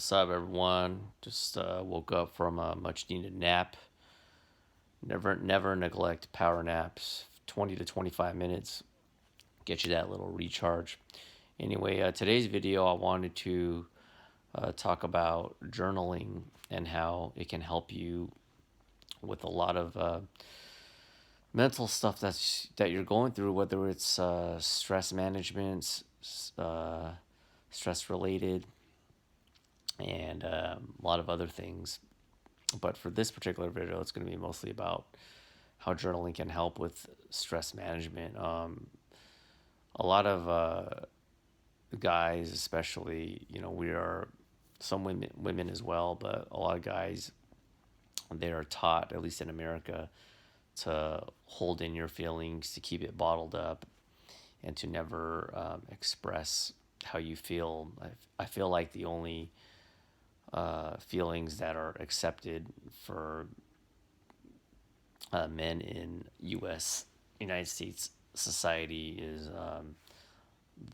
What's up, everyone? Just woke up from a much needed nap. Never neglect power naps. 20 to 25 minutes get you that little recharge. Anyway, today's video I wanted to talk about journaling and how it can help you with a lot of mental stuff that you're going through, whether it's stress management, uh, stress related, and a lot of other things. But for this particular video, it's going to be mostly about how journaling can help with stress management. A lot of guys, especially, we are some women as well, but a lot of guys, they are taught, at least in America, to hold in your feelings, to keep it bottled up, and to never express how you feel. I feel like the only feelings that are accepted for men in United States society is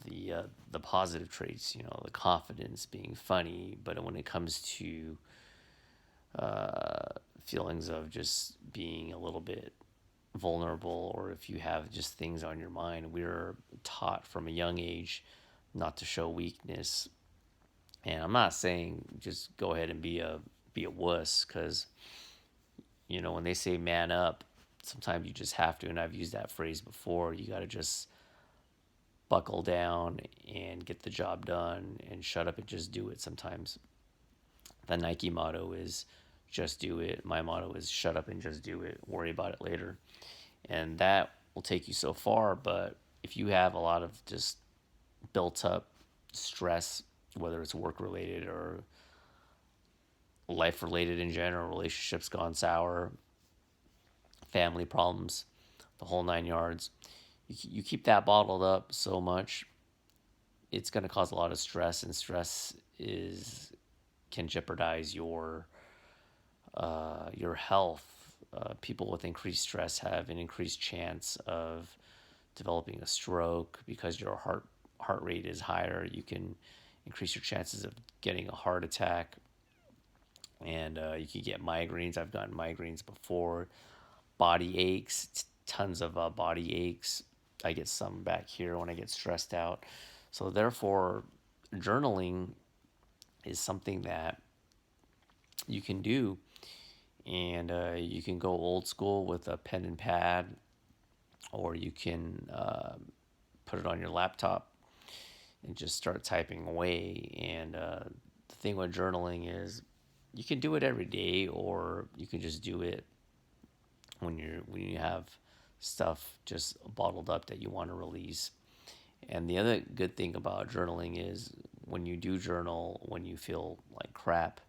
the positive traits, the confidence, being funny. But when it comes to feelings of just being a little bit vulnerable, or if you have just things on your mind, we're taught from a young age not to show weakness. And I'm not saying just go ahead and be a wuss, because when they say man up, sometimes you just have to, and I've used that phrase before. You got to just buckle down and get the job done and shut up and just do it. Sometimes the Nike motto is just do it. My motto is shut up and just do it. Worry about it later. And that will take you so far. But if you have a lot of just built up stress, whether it's work related or life related in general, relationships gone sour, family problems, the whole 9 yards, you keep that bottled up so much, it's going to cause a lot of stress, and stress is can jeopardize your health. People with increased stress have an increased chance of developing a stroke because your heart rate is higher. You can increase your chances of getting a heart attack, and you can get migraines. I've gotten migraines before. Body aches, tons of body aches. I get some back here when I get stressed out. So therefore, journaling is something that you can do, and you can go old school with a pen and pad, or you can put it on your laptop and just start typing away. And the thing with journaling is you can do it every day, or you can just do it when you have stuff just bottled up that you want to release. And the other good thing about journaling is when you do journal, when you feel like crap,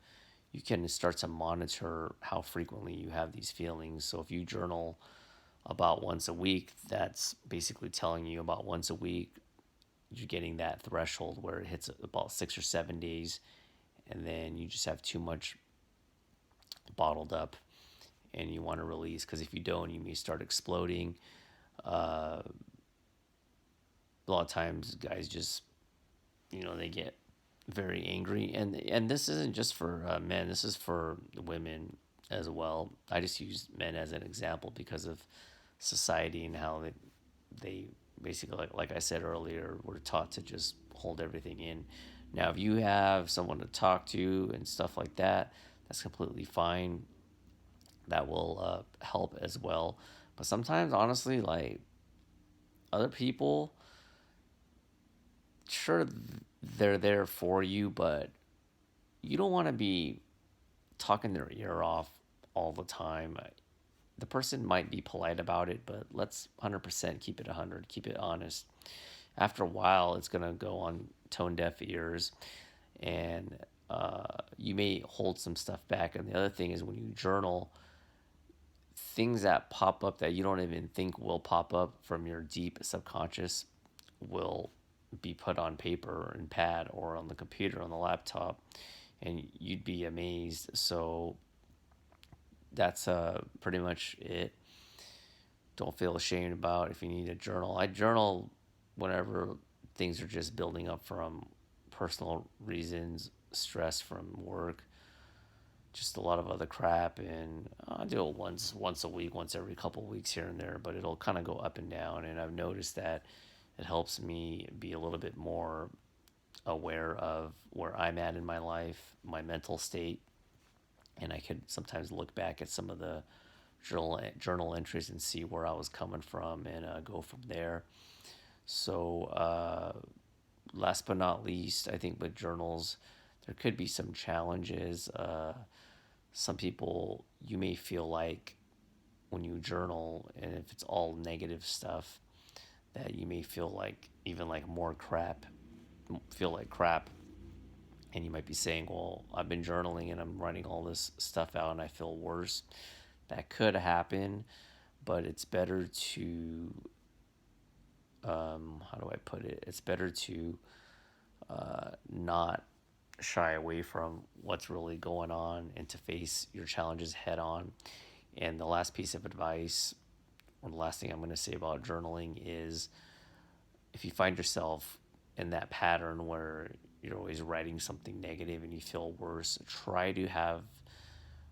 you can start to monitor how frequently you have these feelings. So if you journal about once a week, that's basically telling you about once a week you're getting that threshold where it hits about 6 or 7 days, and then you just have too much bottled up and you want to release, because if you don't, you may start exploding. A lot of times guys just, they get very angry, and this isn't just for men, this is for women as well. I just use men as an example because of society and how they basically, like I said earlier, we're taught to just hold everything in. Now if you have someone to talk to and stuff like that, that's completely fine. That will help as well. But sometimes, honestly, like, other people, sure, they're there for you, but you don't want to be talking their ear off all the time. The person might be polite about it, but let's 100% keep it 100, keep it honest. After a while, it's going to go on tone deaf ears, and you may hold some stuff back. And the other thing is, when you journal, things that pop up that you don't even think will pop up from your deep subconscious will be put on paper and pad, or on the computer, on the laptop, and you'd be amazed. So that's pretty much it. Don't feel ashamed about if you need a journal. I journal whenever things are just building up from personal reasons, stress from work, just a lot of other crap, and I do it once a week, once every couple of weeks here and there, but it'll kind of go up and down. And I've noticed that it helps me be a little bit more aware of where I'm at in my life, my mental state, and I could sometimes look back at some of the journal entries and see where I was coming from and go from there. So, last but not least, I think with journals, there could be some challenges. Some people, you may feel like when you journal, and if it's all negative stuff, that you may feel like even like more crap, feel like crap. And you might be saying, well, I've been journaling and I'm writing all this stuff out and I feel worse. That could happen, but it's better to, how do I put it? It's better to not shy away from what's really going on and to face your challenges head on. And the last piece of advice, or the last thing I'm going to say about journaling is if you find yourself in that pattern where you're always writing something negative and you feel worse, try to have,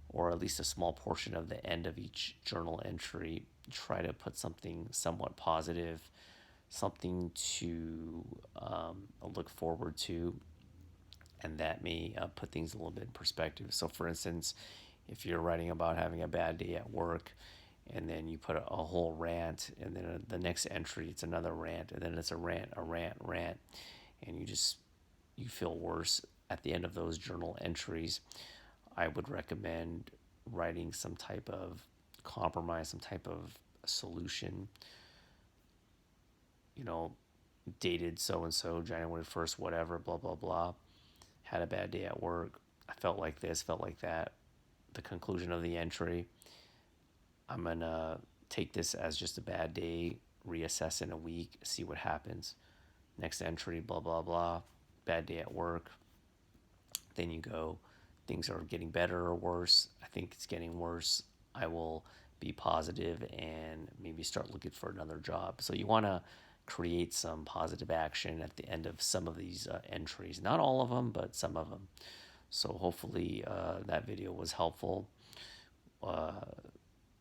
or at least a small portion of the end of each journal entry, try to put something somewhat positive, something to look forward to, and that may put things a little bit in perspective. So, for instance, if you're writing about having a bad day at work, and then you put a whole rant, and then the next entry it's another rant, and then it's a rant, and you feel worse at the end of those journal entries, I would recommend writing some type of compromise, some type of solution, you know, dated so and so, January 1st, whatever, blah, blah, blah. Had a bad day at work. I felt like this, felt like that. The conclusion of the entry, I'm going to take this as just a bad day, reassess in a week, see what happens. Next entry, blah, blah, blah. Bad day at work. Then you go, things are getting better or worse. I think it's getting worse. I will be positive and maybe start looking for another job. So you want to create some positive action at the end of some of these entries. Not all of them, but some of them. So hopefully that video was helpful.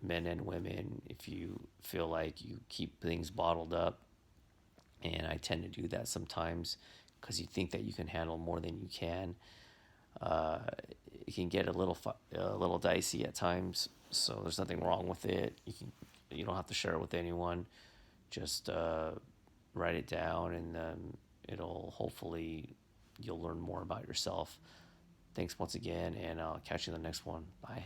Men and women, if you feel like you keep things bottled up, and I tend to do that sometimes because you think that you can handle more than you can. Uh, it can get a little dicey at times, so there's nothing wrong with it. You don't have to share it with anyone. Just write it down, and it'll hopefully you'll learn more about yourself. Thanks once again, and I'll catch you in the next one. Bye.